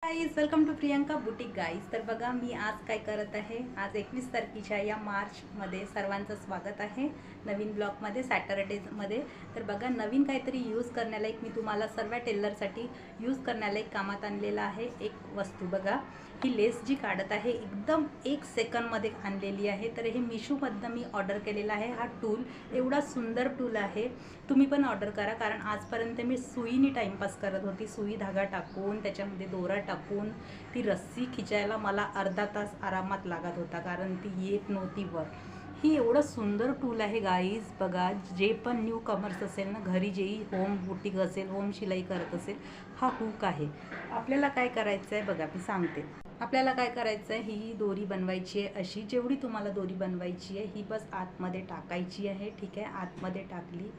Guys welcome to Priyanka boutique guys. तर बघा मी आज काय करत आहे. आज 21 तारखेच्या या मार्चमध्ये सर्वांचं स्वागत आहे नवीन ब्लॉगमध्ये सॅटरडेमध्ये. तर बघा नवीन काहीतरी यूज करण्याला मी तुम्हाला सर्व टेलरसाठी यूज करण्याला कामात आणलेला आहे एक वस्तू. बघा ही लेस जी काढत आहे एकदम 1 सेकंदमध्ये आणलेली आहे. तर हे मिशोमधनं मी ऑर्डर केलेला आहे. हा टूल एवढा सुंदर टूल आहे, तुम्ही पण ऑर्डर करा. कारण आजपर्यंत मी सुईने टाईमपास करत होती. सुई धागा टाकून त्याच्यामध्ये दोरा टाकून ती रस्सी खिचायला मला अर्धा तास आरामात लागत होता, कारण ती येत नव्हती वर. ही एवढं सुंदर टूल आहे गाईज. बघा जे पण न्यू कमर्स असेल ना, घरी जेही होम बुटीक असेल, होम शिलाई करत असेल, हा हुक आहे. आपल्याला काय करायचं आहे बघा मी सांगते. आपल्याला काय करायचं आहे, ही दोरी बनवायची आहे अशी, जेवढी तुम्हाला दोरी बनवायची आहे ही बस आतमध्ये टाकायची आहे. ठीक आहे, आतमध्ये टाकली.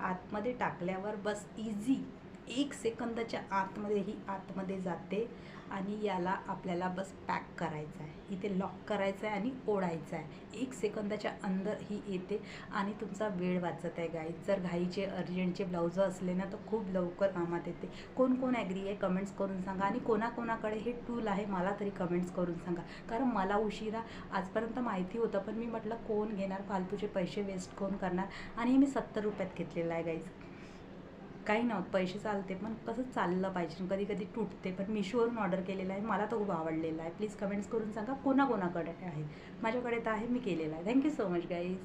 आतमध्ये टाकल्यावर बस इझी 1 सेकंदाच्या आतमध्ये ही आतमध्ये जाते आणि याला आपल्याला बस पॅक करायचं आहे. इथे लॉक करायचं आहे आणि ओढायचं आहे. 1 सेकंदाच्या अंदर ही येते आणि तुमचा वेळ वाचत आहे गाईज. जर घाईचे अर्जंटचे ब्लाउजं असले ना तर खूप लवकर कामात येते. कोण कोण ॲग्री आहे कमेंट्स करून सांगा. आणि कोणाकोणाकडे हे टूल आहे मला तरी कमेंट्स करून सांगा. कारण मला उशिरा आजपर्यंत माहिती होतं, पण मी म्हटलं कोण घेणार, फालतूचे पैसे वेस्ट कोण करणार. आणि मी 70 रुपयात घेतलेलं आहे गाईज. काही नव्हतं, पैसे चालते पण कसं चाललं पाहिजे. कधी कधी तुटते. पण मिशोवरून ऑर्डर केलेला आहे, मला तो खूप आवडलेला आहे. प्लीज कमेंट्स करून सांगा कोणाकोणाकडे आहे. माझ्याकडे तर आहे, मी केलेला आहे. Thank you so much guys.